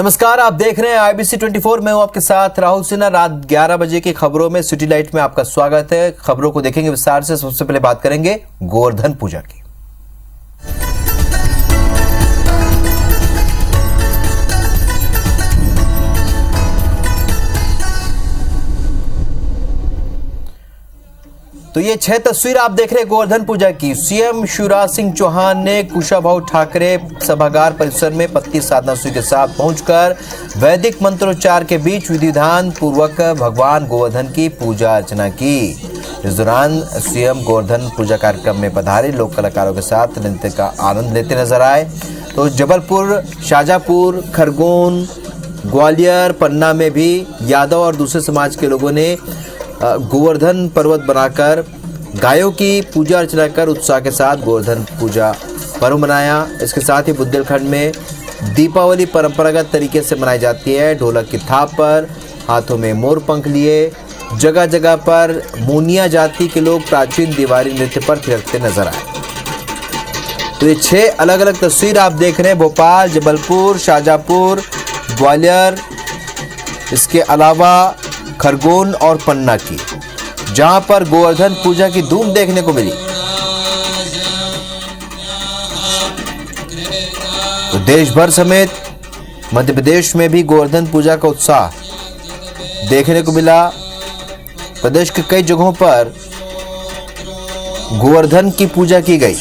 नमस्कार, आप देख रहे हैं IBC 24। मैं हूं आपके साथ राहुल सिन्हा। रात 11 बजे की खबरों में सिटी लाइट में आपका स्वागत है। खबरों को देखेंगे विस्तार से। सबसे पहले बात करेंगे गोवर्धन पूजा की। तो ये 6 तस्वीर आप देख रहे हैं गोवर्धन पूजा की। सीएम शिवराज सिंह चौहान ने कुशाभाऊ ठाकरे सभागार परिसर में पत्नी साधना सूरी के साथ पहुंचकर वैदिक मंत्रोच्चार के बीच विधि विधान पूर्वक भगवान गोवर्धन की पूजा अर्चना की। इस दौरान सीएम गोवर्धन पूजा कार्यक्रम में पधारे लोक कलाकारों के साथ नृत्य का आनंद लेते नजर आए। तो जबलपुर, शाजापुर, खरगोन, ग्वालियर, पन्ना में भी यादव और दूसरे समाज के लोगों ने गोवर्धन पर्वत बनाकर गायों की पूजा अर्चना कर उत्साह के साथ गोवर्धन पूजा पर्व मनाया। इसके साथ ही बुंदेलखंड में दीपावली परंपरागत तरीके से मनाई जाती है। ढोलक की थाप पर, हाथों में मोर पंख लिए जगह जगह पर मुनिया जाति के लोग प्राचीन दीवारी नृत्य पर थिरकते नजर आए। तो ये 6 अलग अलग तस्वीर आप देख रहे हैं भोपाल, जबलपुर, शाजापुर, ग्वालियर, इसके अलावा खरगोन और पन्ना की, जहां पर गोवर्धन पूजा की धूम देखने को मिली। तो देश भर समेत मध्य प्रदेश में भी गोवर्धन पूजा का उत्साह देखने को मिला। प्रदेश के कई जगहों पर गोवर्धन की पूजा की गई।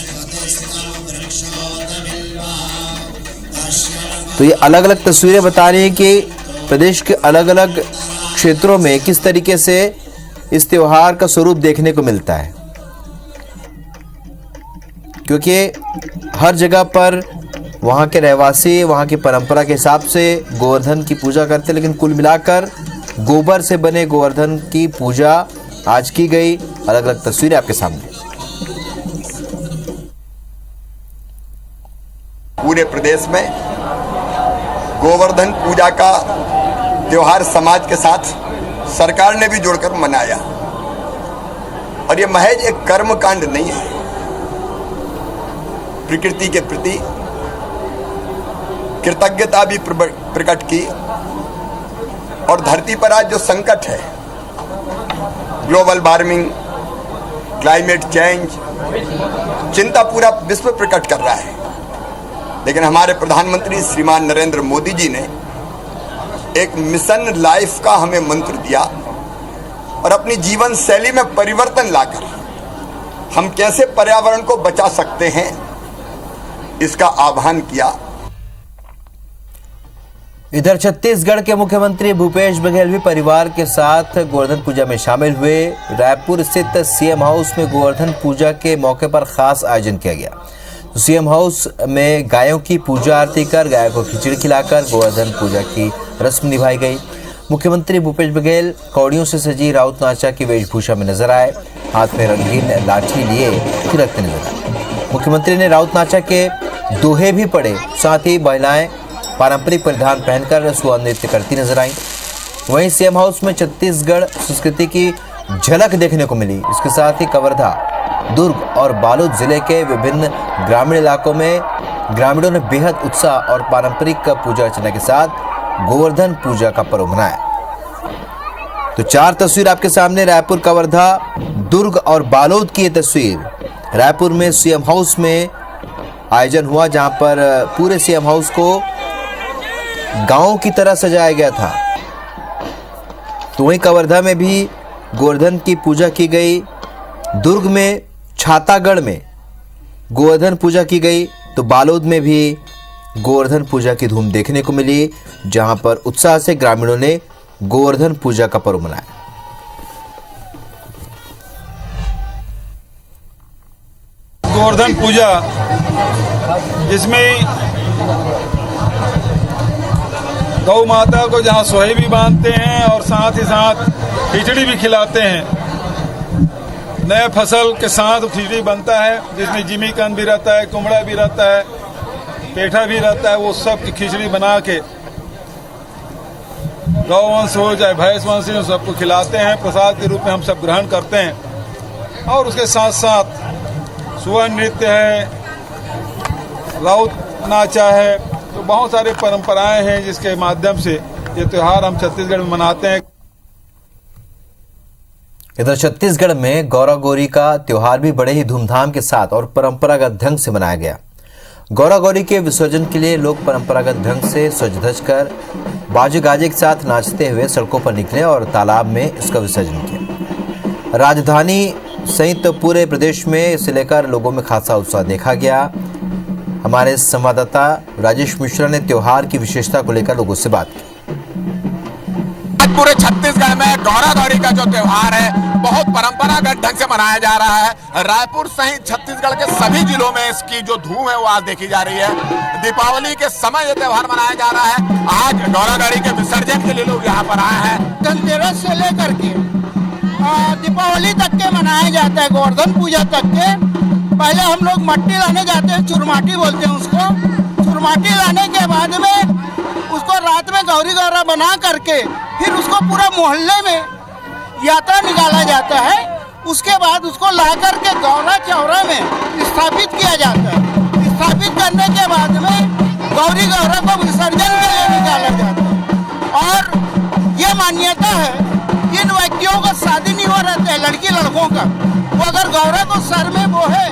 तो ये अलग अलग तस्वीरें बता रही हैं कि प्रदेश के अलग अलग क्षेत्रों में किस तरीके से इस त्योहार का स्वरूप देखने को मिलता है, क्योंकि हर जगह पर वहां के रहवासी वहां की परंपरा के हिसाब से गोवर्धन की पूजा करते हैं। लेकिन कुल मिलाकर गोबर से बने गोवर्धन की पूजा आज की गई। अलग अलग तस्वीरें आपके सामने। पूरे प्रदेश में गोवर्धन पूजा का त्योहार समाज के साथ सरकार ने भी जुड़कर मनाया। और ये महज एक कर्मकांड नहीं है, प्रकृति के प्रति कृतज्ञता भी प्रकट की। और धरती पर आज जो संकट है, ग्लोबल वार्मिंग, क्लाइमेट चेंज, चिंता पूरा विश्व प्रकट कर रहा है। लेकिन हमारे प्रधानमंत्री श्रीमान नरेंद्र मोदी जी ने एक मिशन लाइफ का हमें मंत्र दिया और अपनी जीवन शैली में परिवर्तन लाकर हम कैसे पर्यावरण को बचा सकते हैं, इसका आह्वान किया। इधर छत्तीसगढ़ के मुख्यमंत्री भूपेश बघेल भी परिवार के साथ गोवर्धन पूजा में शामिल हुए। रायपुर स्थित सीएम हाउस में गोवर्धन पूजा के मौके पर खास आयोजन किया गया। तो सीएम हाउस में गायों की पूजा आरती कर गायों को खिचड़ी खिलाकर गोवर्धन पूजा की रस्म निभाई गई। मुख्यमंत्री भूपेश बघेल कौड़ियों से सजी राउत नाचा की वेशभूषा में नजर आए। हाथ में रंगीन लाठी लिए थिरकते नजर आए। मुख्यमंत्री ने राउत नाचा के दोहे भी पढ़े। साथ ही महिलाएं पारंपरिक परिधान पहनकर सुआ नृत्य करती नजर आई। वहीं सीएम हाउस में छत्तीसगढ़ संस्कृति की झलक देखने को मिली। इसके साथ ही कवर्धा, दुर्ग और बालोद जिले के विभिन्न ग्रामीण इलाकों में ग्रामीणों ने बेहद उत्साह और पारंपरिक पूजा अर्चना के साथ गोवर्धन पूजा का पर्व मनाया। तो 4 तस्वीर आपके सामने, रायपुर, कवर्धा, दुर्ग और बालोद की ये तस्वीर। रायपुर में सीएम हाउस में आयोजन हुआ, जहां पर पूरे सीएम हाउस को गांव की तरह सजाया गया था। तो वहीं कवर्धा में भी गोवर्धन की पूजा की गई। दुर्ग में छातागढ़ में गोवर्धन पूजा की गई। तो बालोद में भी गोवर्धन पूजा की धूम देखने को मिली, जहां पर उत्साह से ग्रामीणों ने गोवर्धन पूजा का पर्व मनाया। गोवर्धन पूजा, जिसमें गौ माता को जहां सोहे भी बांधते हैं और साथ ही साथ खिचड़ी भी खिलाते हैं। नए फसल के साथ खिचड़ी बनता है, जिसमें जिमीकंद भी रहता है, कुमड़ा भी रहता है, पेठा भी रहता है। वो सब की खिचड़ी बना के गौवंश हो चाहे भैंस वंश हो, सबको खिलाते हैं। प्रसाद के रूप में हम सब ग्रहण करते हैं। और उसके साथ साथ सुआ नृत्य है, राउत नाचा है, तो बहुत सारी परंपराएं हैं जिसके माध्यम से ये त्योहार हम छत्तीसगढ़ में मनाते हैं। इधर छत्तीसगढ़ में गौरा गौरी का त्योहार भी बड़े ही धूमधाम के साथ और परंपरागत ढंग से मनाया गया। गौरा गौरी के विसर्जन के लिए लोग परंपरागत ढंग से सज धज कर बाजे गाजे के साथ नाचते हुए सड़कों पर निकले और तालाब में इसका विसर्जन किया। राजधानी सहित पूरे प्रदेश में इसे लेकर लोगों में खासा उत्साह देखा गया। हमारे संवाददाता राजेश मिश्रा ने त्योहार की विशेषता को लेकर लोगों से बात की। पूरे छत्तीसगढ़ में गौरा गौरी का जो त्योहार है बहुत परंपरागत ढंग से मनाया जा रहा है। रायपुर सहित छत्तीसगढ़ के सभी जिलों में इसकी जो धूम है वो आज देखी जा रही है। दीपावली के समय ये त्योहार मनाया जा रहा है। आज गौरा गौरी के विसर्जन के लिए लोग यहाँ पर आए हैं। धनतेरस से लेकर के दीपावली तक के मनाया जाता है, गोवर्धन पूजा तक के। पहले हम लोग मट्टी लाने जाते हैं, चुरमाटी बोलते हैं उसको। चुरमाटी लाने के बाद में उसको रात में गौरी गौरा बना करके फिर उसको पूरा मोहल्ले में यात्रा निकाला जाता है। उसके बाद उसको ला करके गौरा चौरा में स्थापित किया जाता है। स्थापित करने के बाद में गौरी गौरा को विसर्जन के लिए निकाला जाता है। और ये मान्यता है इन व्यक्तियों को शादी नहीं हो रहता है, लड़की लड़कों का, वो अगर गौरा को सर में बोहे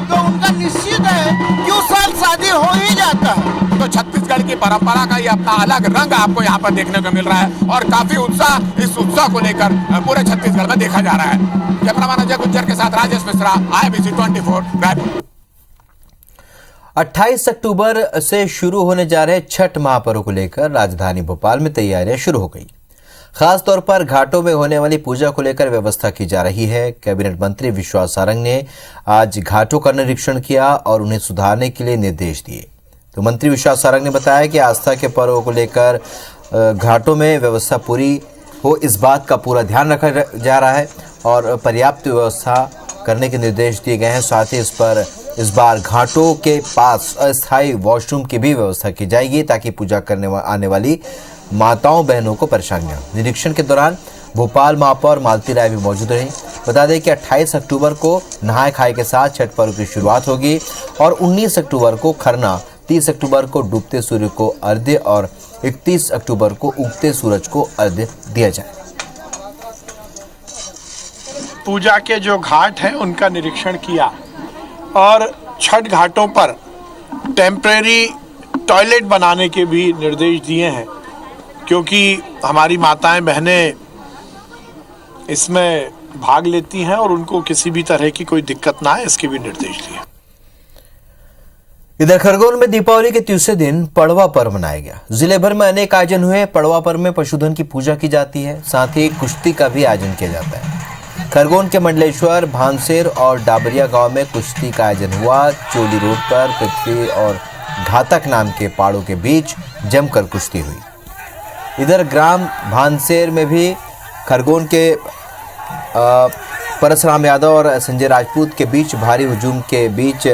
तो उनका निश्चित है कि उस साल शादी हो ही जाता है। तो छत्तीसगढ़ की परंपरा का ये अपना अलग रंग आपको यहाँ पर देखने को मिल रहा है और काफी उत्साह इस उत्सव को लेकर पूरे छत्तीसगढ़ में देखा जा रहा है। कैमरामैन अजय गुज्जर के साथ राजेश मिश्रा, IBC 24 रायपुर। 28 अक्टूबर से शुरू होने जा रहे छठ महापर्व को लेकर राजधानी भोपाल में तैयारियां शुरू हो गई। खास तौर पर घाटों में होने वाली पूजा को लेकर व्यवस्था की जा रही है। कैबिनेट मंत्री विश्वास सारंग ने आज घाटों का निरीक्षण किया और उन्हें सुधारने के लिए निर्देश दिए। तो मंत्री विश्वास सारंग ने बताया कि आस्था के पर्व को लेकर घाटों में व्यवस्था पूरी हो, इस बात का पूरा ध्यान रखा जा रहा है और पर्याप्त व्यवस्था करने के निर्देश दिए गए हैं। साथ ही इस बार घाटों के पास अस्थायी वॉशरूम की भी व्यवस्था की जाएगी ताकि पूजा करने आने वाली माताओं बहनों को परेशानी न हो। निरीक्षण के दौरान भोपाल महापौर मालती राय भी मौजूद रही। बता दें कि 28 अक्टूबर को नहाय खाए के साथ छठ पर्व की शुरुआत होगी और 19 अक्टूबर को खरना, 30 अक्टूबर को डूबते सूर्य को अर्घ्य और 31 अक्टूबर को उगते सूरज को अर्घ्य दिया जाए। पूजा के जो घाट हैं उनका निरीक्षण किया और छठ घाटों पर टेम्परेरी टॉयलेट बनाने के भी निर्देश दिए हैं, क्योंकि हमारी माताएं बहनें इसमें भाग लेती हैं और उनको किसी भी तरह की कोई दिक्कत ना आए, इसके भी निर्देश दिए। इधर खरगोन में दीपावली के तीसरे दिन पड़वा पर्व मनाया गया। जिले भर में अनेक आयोजन हुए। पड़वा पर्व में पशुधन की पूजा की जाती है, साथ ही कुश्ती का भी आयोजन किया जाता है। खरगोन के मंडलेश्वर, भानसेर और डाबरिया गांव में कुश्ती का आयोजन हुआ। चोली रोड पर पृथ्वी और घातक नाम के पाड़ों के बीच जमकर कुश्ती हुई। इधर ग्राम भानसेर में भी खरगोन के परशुराम यादव और संजय राजपूत के बीच भारी हुजूम के बीच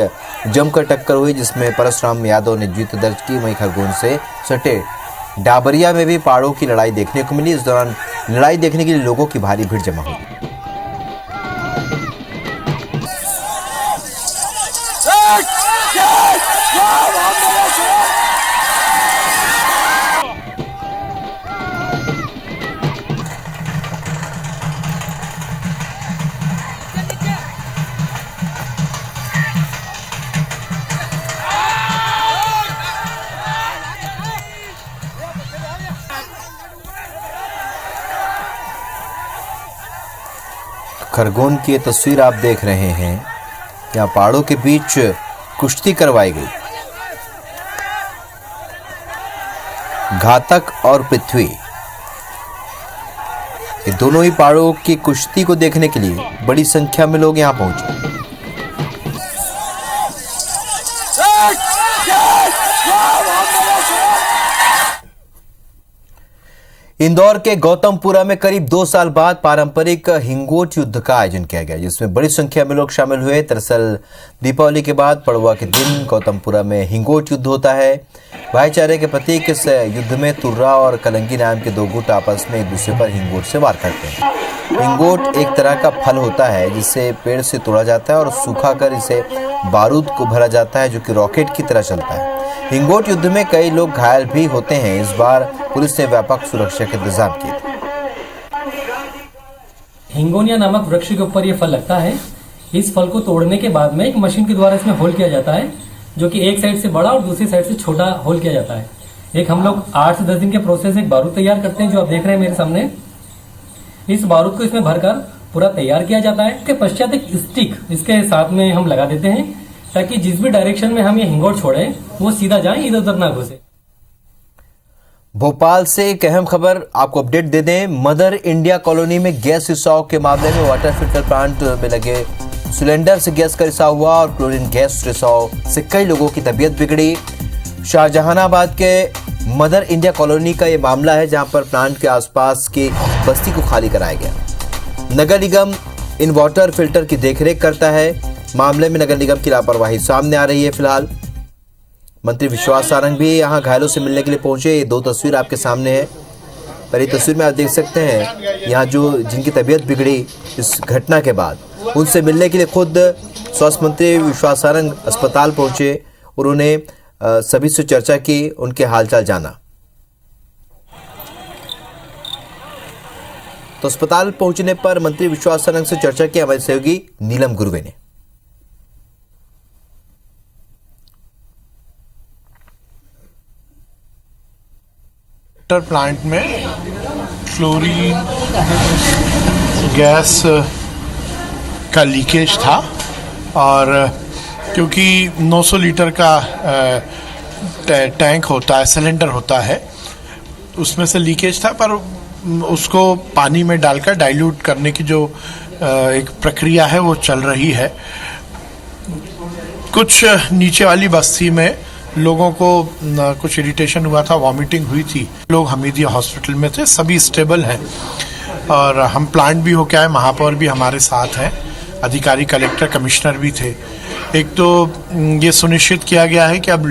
जमकर टक्कर हुई, जिसमें परशुराम यादव ने जीत दर्ज की। वहीं खरगोन से सटे डाबरिया में भी पाड़ों की लड़ाई देखने को मिली। इस दौरान लड़ाई देखने के लिए लोगों की भारी भीड़ जमा हुई। खरगोन की ये तस्वीर आप देख रहे हैं, यहाँ पहाड़ों के बीच कुश्ती करवाई गई। घातक और पृथ्वी, ये दोनों ही पहाड़ों की कुश्ती को देखने के लिए बड़ी संख्या में लोग यहाँ पहुंचे। इंदौर के गौतमपुरा में करीब 2 साल बाद पारंपरिक हिंगोट युद्ध का आयोजन किया गया, जिसमें बड़ी संख्या में लोग शामिल हुए। दरअसल दीपावली के बाद पड़वा के दिन गौतमपुरा में हिंगोट युद्ध होता है। भाईचारे के प्रतीक इस युद्ध में तुर्रा और कलंगी नाम के 2 गुट आपस में एक दूसरे पर हिंगोट से वार करते हैं। हिंगोट एक तरह का फल होता है जिसे पेड़ से तोड़ा जाता है और सूखा कर इसे बारूद को भरा जाता है, जो कि रॉकेट की तरह चलता है। हिंगोट युद्ध में कई लोग घायल भी होते हैं। इस बार पुलिस ने व्यापक सुरक्षा के इंतजाम किए थे। हिंगोनिया नामक वृक्ष के ऊपर ये फल लगता है। इस फल को तोड़ने के बाद में एक मशीन के द्वारा इसमें होल किया जाता है, जो कि एक साइड से बड़ा और दूसरी साइड से छोटा होल किया जाता है। एक हम लोग 8 से 10 दिन के प्रोसेस एक बारूद तैयार करते हैं, जो आप देख रहे हैं मेरे सामने। इस बारूद को इसमें भरकर पूरा तैयार किया जाता है। इसके पश्चात एक स्टिक इसके साथ में हम लगा देते हैं, ताकि जिस भी डायरेक्शन में हम ये हिंगोट छोड़े वो सीधा जाए, इधर उधर ना घुसे। भोपाल से एक अहम खबर आपको अपडेट दे दें। मदर इंडिया कॉलोनी में गैस रिसाव के मामले में वाटर फिल्टर प्लांट में लगे सिलेंडर से गैस का रिसाव हुआ और क्लोरीन गैस रिसाव से कई लोगों की तबीयत बिगड़ी। शाहजहानाबाद के मदर इंडिया कॉलोनी का ये मामला है, जहां पर प्लांट के आसपास की बस्ती को खाली कराया गया। नगर निगम इन वाटर फिल्टर की देखरेख करता है। मामले में नगर निगम की लापरवाही सामने आ रही है। फिलहाल मंत्री विश्वास सारंग भी यहां घायलों से मिलने के लिए पहुंचे। ये 2 तस्वीर आपके सामने है। पहली तस्वीर में आप देख सकते हैं यहाँ जो जिनकी तबीयत बिगड़ी इस घटना के बाद, उनसे मिलने के लिए खुद स्वास्थ्य मंत्री विश्वास सारंग अस्पताल पहुंचे और उन्हें सभी से चर्चा की, उनके हालचाल जाना। तो अस्पताल पहुंचने पर मंत्री विश्वास सारंग से चर्चा की हमारी सहयोगी नीलम गुरवे ने। प्लांट में क्लोरीन गैस का लीकेज था और क्योंकि 900 लीटर का टैंक होता है, सिलेंडर होता है, उसमें से लीकेज था, पर उसको पानी में डालकर डाइल्यूट करने की जो एक प्रक्रिया है वो चल रही है। कुछ नीचे वाली बस्ती में लोगों को कुछ इरिटेशन हुआ था, वॉमिटिंग हुई थी। लोग हमीदिया हॉस्पिटल में थे, सभी स्टेबल हैं और हम प्लांट भी होके आए, महापौर भी हमारे साथ हैं, अधिकारी कलेक्टर कमिश्नर भी थे। एक तो ये सुनिश्चित किया गया है कि अब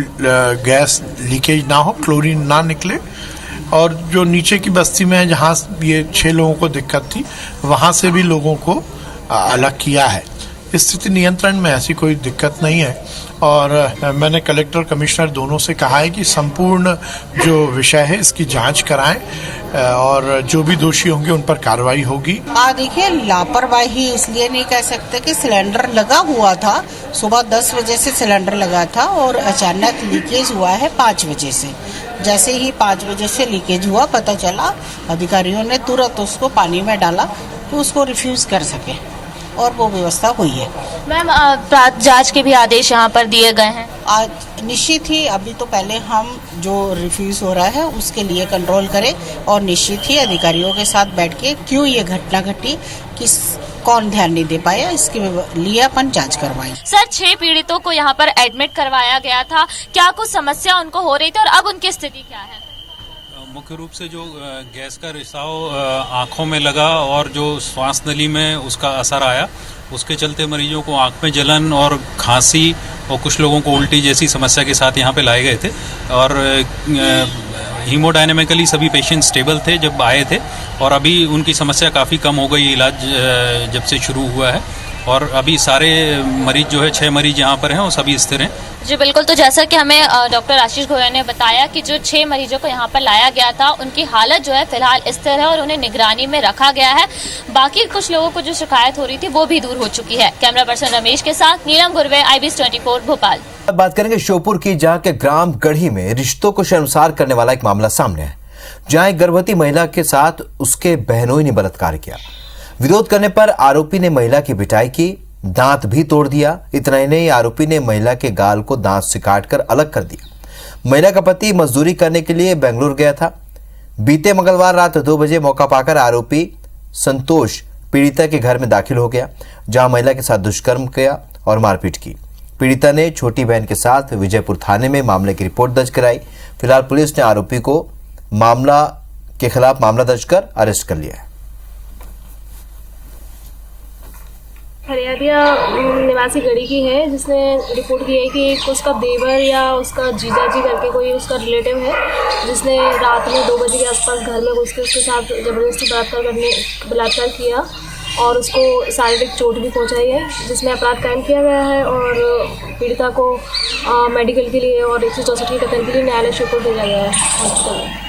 गैस लीकेज ना हो, क्लोरीन ना निकले, और जो नीचे की बस्ती में है जहाँ ये 6 लोगों को दिक्कत थी, वहाँ से भी लोगों को अलग किया है। स्थिति नियंत्रण में, ऐसी कोई दिक्कत नहीं है और मैंने कलेक्टर कमिश्नर दोनों से कहा है कि संपूर्ण जो विषय है इसकी जांच कराएं और जो भी दोषी होंगे उन पर कार्रवाई होगी। देखिए, लापरवाही इसलिए नहीं कह सकते कि सिलेंडर लगा हुआ था, सुबह 10 बजे से सिलेंडर लगा था और अचानक लीकेज हुआ है 5 बजे से। जैसे ही 5 बजे से लीकेज हुआ, पता चला, अधिकारियों ने तुरंत उसको पानी में डाला तो उसको रिफ्यूज कर सके और वो व्यवस्था हुई है। मैम, जांच के भी आदेश यहाँ पर दिए गए हैं। आज निश्चित ही, अभी तो पहले हम जो रिफ्यूज हो रहा है उसके लिए कंट्रोल करें और निश्चित ही अधिकारियों के साथ बैठ के क्यों ये घटना घटी, कौन ध्यान नहीं दे पाया, इसके लिए अपन जांच करवाई। सर, 6 पीड़ितों को यहाँ पर एडमिट करवाया गया था, क्या कुछ समस्या उनको हो रही थी और अब उनकी स्थिति क्या है? मुख्य रूप से जो गैस का रिसाव आंखों में लगा और जो श्वास नली में उसका असर आया, उसके चलते मरीजों को आंख में जलन और खांसी और कुछ लोगों को उल्टी जैसी समस्या के साथ यहाँ पे लाए गए थे और हीमोडायनेमिकली सभी पेशेंट स्टेबल थे जब आए थे और अभी उनकी समस्या काफ़ी कम हो गई इलाज जब से शुरू हुआ है और अभी सारे मरीज जो है 6 मरीज यहाँ पर हैं और सभी स्थिर हैं। जी बिल्कुल, तो जैसा कि हमें डॉक्टर आशीष गोयल ने बताया कि जो 6 मरीजों को यहाँ पर लाया गया था उनकी हालत जो है फिलहाल स्थिर है और उन्हें निगरानी में रखा गया है। बाकी कुछ लोगों को जो शिकायत हो रही थी वो भी दूर हो चुकी है। कैमरा पर्सन रमेश के साथ नीलम गुरवे, IBS 24 भोपाल। बात करेंगे श्योपुर की, जहाँ के ग्राम गढ़ी में रिश्तों को शर्मसार करने वाला एक मामला सामने है, जहाँ एक गर्भवती महिला के साथ उसके बहनोई ने बलात्कार किया। विरोध करने पर आरोपी ने महिला की पिटाई की, दांत भी तोड़ दिया। इतना ही नहीं, आरोपी ने महिला के गाल को दांत से काटकर अलग कर दिया। महिला का पति मजदूरी करने के लिए बेंगलुरु गया था। बीते मंगलवार रात 2 बजे मौका पाकर आरोपी संतोष पीड़िता के घर में दाखिल हो गया, जहां महिला के साथ दुष्कर्म किया और मारपीट की। पीड़िता ने छोटी बहन के साथ विजयपुर थाने में मामले की रिपोर्ट दर्ज कराई। फिलहाल पुलिस ने आरोपी को मामला के खिलाफ मामला दर्ज कर अरेस्ट कर लिया है। हरियादिया निवासी गढ़ी की है, जिसने रिपोर्ट की है कि उसका देवर या उसका जीजाजी करके कोई उसका रिलेटिव है, जिसने रात में 2 बजे के आसपास घर में घुस के उसके साथ जबरदस्ती बलात्कार किया और उसको शारीरिक चोट भी पहुंचाई है, जिसमें अपराध कायम किया गया है और पीड़िता को मेडिकल के लिए और 164 के कथन के लिए न्यायालय शुल्क भेजा गया है हॉस्पिटल में।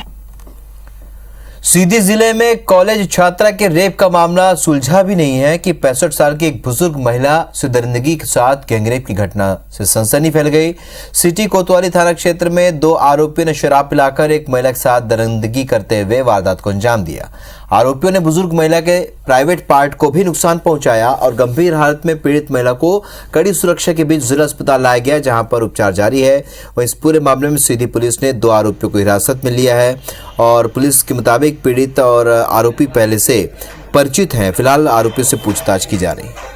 सीधी जिले में कॉलेज छात्रा के रेप का मामला सुलझा भी नहीं है कि 65 साल की एक बुजुर्ग महिला से दरिंदगी के साथ गैंगरेप की घटना से सनसनी फैल गई। सिटी कोतवाली थाना क्षेत्र में 2 आरोपियों ने शराब पिलाकर एक महिला के साथ दरिंदगी करते हुए वारदात को अंजाम दिया। आरोपियों ने बुजुर्ग महिला के प्राइवेट पार्ट को भी नुकसान पहुंचाया और गंभीर हालत में पीड़ित महिला को कड़ी सुरक्षा के बीच जिला अस्पताल लाया गया, जहां पर उपचार जारी है। वहीं इस पूरे मामले में सीधी पुलिस ने 2 आरोपियों को हिरासत में लिया है और पुलिस के मुताबिक पीड़ित और आरोपी पहले से परिचित हैं। फिलहाल आरोपियों से पूछताछ की जा रही है।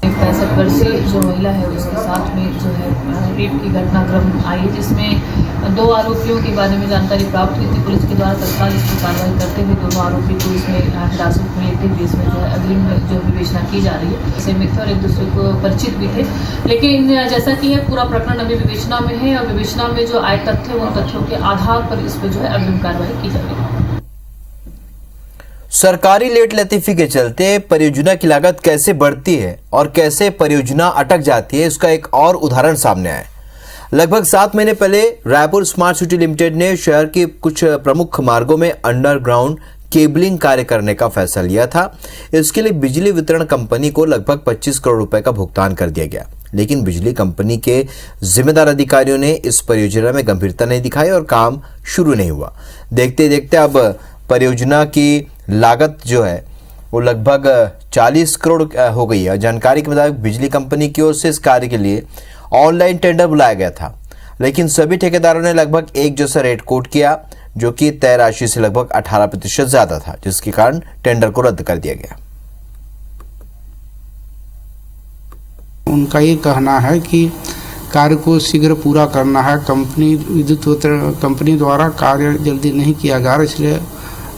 65 वर्षीय जो महिला है उसके साथ में जो है रेप की घटनाक्रम आई, जिसमें 2 आरोपियों के बारे में जानकारी प्राप्त हुई थी। पुलिस के द्वारा तत्काल इसकी कार्रवाई करते हुए दोनों आरोपी को इसमें हिरासत में लेते हुए इसमें जो है अग्रिम जो विवेचना की जा रही है। इसे मित्र और एक दूसरे को परिचित भी थे, लेकिन जैसा कि यह पूरा प्रकरण अभी विवेचना में है और विवेचना में जो आए तथ्य उन तथ्यों के आधार पर इस पर जो है अग्रिम कार्रवाई की जा रही है। सरकारी लेट लतीफी के चलते परियोजना की लागत कैसे बढ़ती है और कैसे परियोजना अटक जाती है, इसका एक और उदाहरण सामने आया। लगभग 7 महीने पहले रायपुर स्मार्ट सिटी लिमिटेड ने शहर के कुछ प्रमुख मार्गों में अंडरग्राउंड केबलिंग कार्य करने का फैसला लिया था। इसके लिए बिजली वितरण कंपनी को लगभग 25 करोड़ रुपए का भुगतान कर दिया गया, लेकिन बिजली कंपनी के जिम्मेदार अधिकारियों ने इस परियोजना में गंभीरता नहीं दिखाई और काम शुरू नहीं हुआ। देखते देखते अब परियोजना की लागत जो है वो लगभग 40 करोड़ हो गई है। जानकारी के मुताबिक बिजली कंपनी की ओर से इस कार्य के लिए ऑनलाइन टेंडर बुलाया गया था, लेकिन सभी ठेकेदारों ने लगभग एक जैसा रेट कोट किया, जो कि तय राशि से लगभग 18% ज्यादा था, जिसके कारण टेंडर को रद्द कर दिया गया। उनका ये कहना है कि कार्य को शीघ्र पूरा करना है। विद्युत वितरण कंपनी द्वारा कार्य जल्दी नहीं किया जा रहा, इसलिए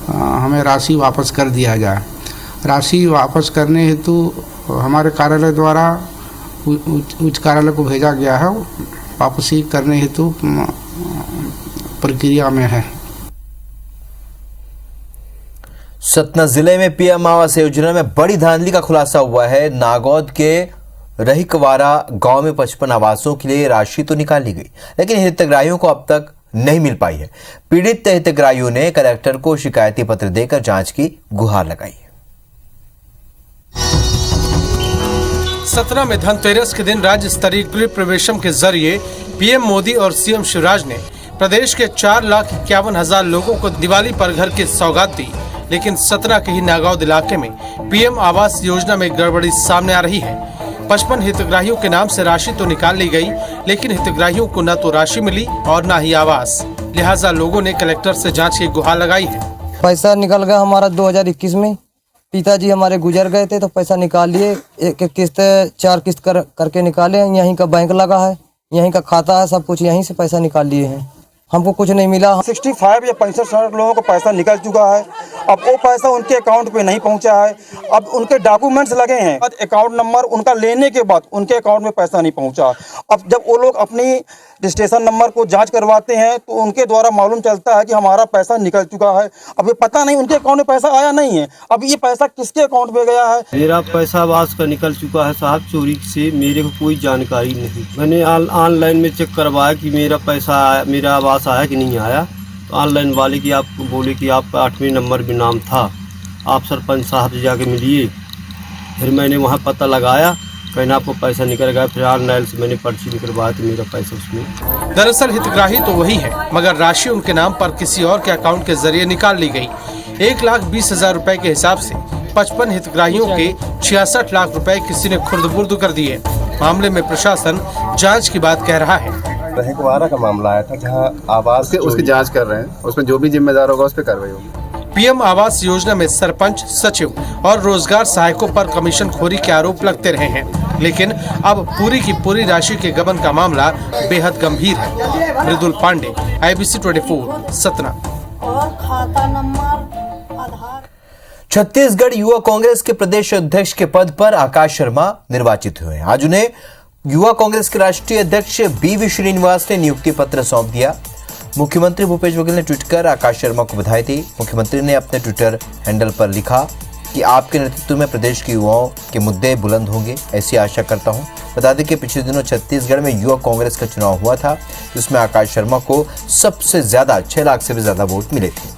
हमें राशि वापस कर दिया जाए। राशि वापस करने हेतु हमारे कार्यालय द्वारा उच्च कार्यालय को भेजा गया है, वापसी करने हेतु प्रक्रिया में है। सतना जिले में पीएम आवास योजना में बड़ी धांधली का खुलासा हुआ है। नागौद के रहिकवारा गांव में 55 आवासों के लिए राशि तो निकाल ली गई, लेकिन हितग्राहियों को अब तक नहीं मिल पाई है। पीड़ित हितग्राहियों ने कलेक्टर को शिकायती पत्र देकर जांच की गुहार लगाई। सतना में धनतेरस के दिन राज्य स्तरीय गृह प्रवेशम के जरिए पीएम मोदी और सीएम शिवराज ने प्रदेश के 4,51,000 लोगों को दिवाली पर घर की सौगात दी, लेकिन सतना के ही नागौद इलाके में पीएम आवास योजना में गड़बड़ी सामने आ रही है। 55 हितग्राहियों के नाम से राशि तो निकाल ली गई, लेकिन हितग्राहियों को न तो राशि मिली और न ही आवास। लिहाजा लोगों ने कलेक्टर से जांच की गुहार लगाई है। पैसा निकल गया हमारा 2021 में। पिताजी हमारे गुजर गए थे तो पैसा निकाल लिए, एक किस्त 4 किस्त करके निकाले। यहीं का बैंक लगा है, यहीं का खाता है, सब कुछ यहीं से पैसा निकाल लिए हैं। हमको कुछ नहीं मिला। 65 या 65 लोगों को पैसा निकल चुका है। अब वो पैसा उनके अकाउंट पे नहीं पहुंचा है। अब उनके डॉक्यूमेंट्स लगे हैं, अकाउंट नंबर उनका लेने के बाद उनके अकाउंट में पैसा नहीं पहुंचा। अब जब वो लोग अपनी रजिस्ट्रेशन नंबर को जांच करवाते हैं तो उनके द्वारा मालूम चलता है कि हमारा पैसा निकल चुका है। अब ये पता नहीं उनके अकाउंट में पैसा आया नहीं है, अब ये पैसा किसके अकाउंट में गया है। मेरा पैसा आवास का निकल चुका है साहब, चोरी से मेरे को कोई जानकारी नहीं। मैंने ऑनलाइन में चेक करवाया कि मेरा पैसा आया, मेरा आवास आया कि नहीं आया। तो ऑनलाइन वाले की आपको बोले कि आपका 8वें नंबर में नाम था, आप सरपंच साहब से जाके मिलिए। फिर मैंने वहाँ पता लगाया, कहना आपको पैसा निकल गया। फिर ऑनलाइन से मैंने पर्ची निकलवाया तो मेरा पैसा उसमें। दरअसल हितग्राही तो वही है, मगर राशि उनके नाम पर किसी और के अकाउंट के जरिए निकाल ली गई। 1,20,000 रुपए के हिसाब से 55 हितग्राहियों के 66 लाख रुपए किसी ने खुर्द-बुर्द कर दिए। मामले में प्रशासन जांच की बात कह रहा है। रहिकवारा का मामला आया था जहां आवास उसकी जांच कर रहे हैं, उसमें जो भी जिम्मेदार होगा उस पर कार्रवाई होगी। पीएम आवास योजना में सरपंच, सचिव और रोजगार सहायकों पर कमीशन खोरी के आरोप लगते रहे हैं, लेकिन अब पूरी की पूरी राशि के गबन का मामला बेहद गंभीर है। मृदुल पांडे, IBC 24, सतना। और खाता नंबर, आधार। छत्तीसगढ़ युवा कांग्रेस के प्रदेश अध्यक्ष के पद पर आकाश शर्मा निर्वाचित हुए हैं। आज उन्हें युवा कांग्रेस के राष्ट्रीय अध्यक्ष BV श्रीनिवास ने नियुक्ति पत्र सौंप दिया। मुख्यमंत्री भूपेश बघेल ने ट्वीट कर आकाश शर्मा को बधाई दी। मुख्यमंत्री ने अपने ट्विटर हैंडल पर लिखा कि आपके नेतृत्व में प्रदेश के युवाओं के मुद्दे बुलंद होंगे, ऐसी आशा करता हूं। बता दें कि पिछले दिनों छत्तीसगढ़ में युवा कांग्रेस का चुनाव हुआ था, जिसमें आकाश शर्मा को सबसे ज्यादा 6 लाख से भी ज्यादा वोट मिले थे।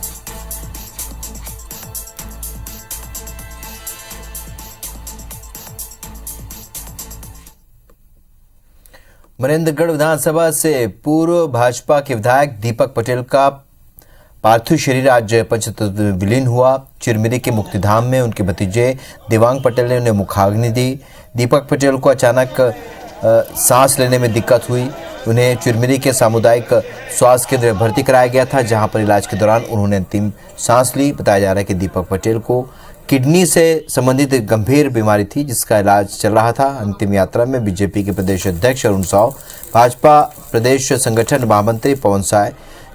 मनेंद्रगढ़ विधानसभा से पूर्व भाजपा के विधायक दीपक पटेल का पार्थिव शरीर आज पंचतत्व में विलीन हुआ। चिरमिरी के मुक्तिधाम में उनके भतीजे देवांग पटेल ने उन्हें मुखाग्नि दी। दीपक पटेल को अचानक सांस लेने में दिक्कत हुई। उन्हें चिरमिरी के सामुदायिक स्वास्थ्य केंद्र में भर्ती कराया गया था, जहां पर इलाज के दौरान उन्होंने अंतिम सांस ली। बताया जा रहा है कि दीपक पटेल को किडनी से संबंधित गंभीर बीमारी थी, जिसका इलाज चल रहा था। अंतिम यात्रा में बीजेपी के प्रदेश अध्यक्ष अरुण साव, भाजपा प्रदेश संगठन महामंत्री पवन साय,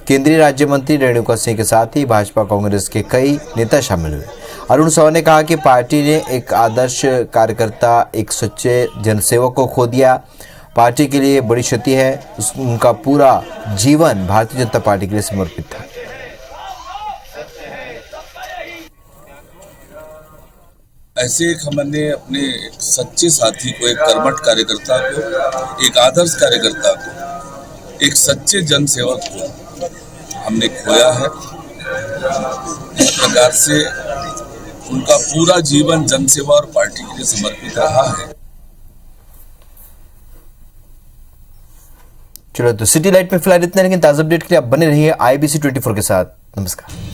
केंद्रीय राज्य मंत्री रेणुका सिंह के साथ ही भाजपा कांग्रेस के कई नेता शामिल हुए। अरुण साव ने कहा कि पार्टी ने एक आदर्श कार्यकर्ता, एक सच्चे जनसेवक को खो दिया। पार्टी के लिए बड़ी क्षति है। उनका पूरा जीवन भारतीय जनता पार्टी के लिए समर्पित था। ऐसे एक हमने अपने एक सच्चे साथी को, एक कर्मठ कार्यकर्ता को, एक आदर्श कार्यकर्ता को, एक सच्चे जनसेवक को हमने खोया है। इस प्रकार से उनका पूरा जीवन जनसेवा और पार्टी के लिए समर्पित रहा है। चलो तो सिटी लाइट में फिलहाल इतना, लेकिन ताज़ा अपडेट के लिए आप बने रहिए IBC 24 के साथ। नमस्कार।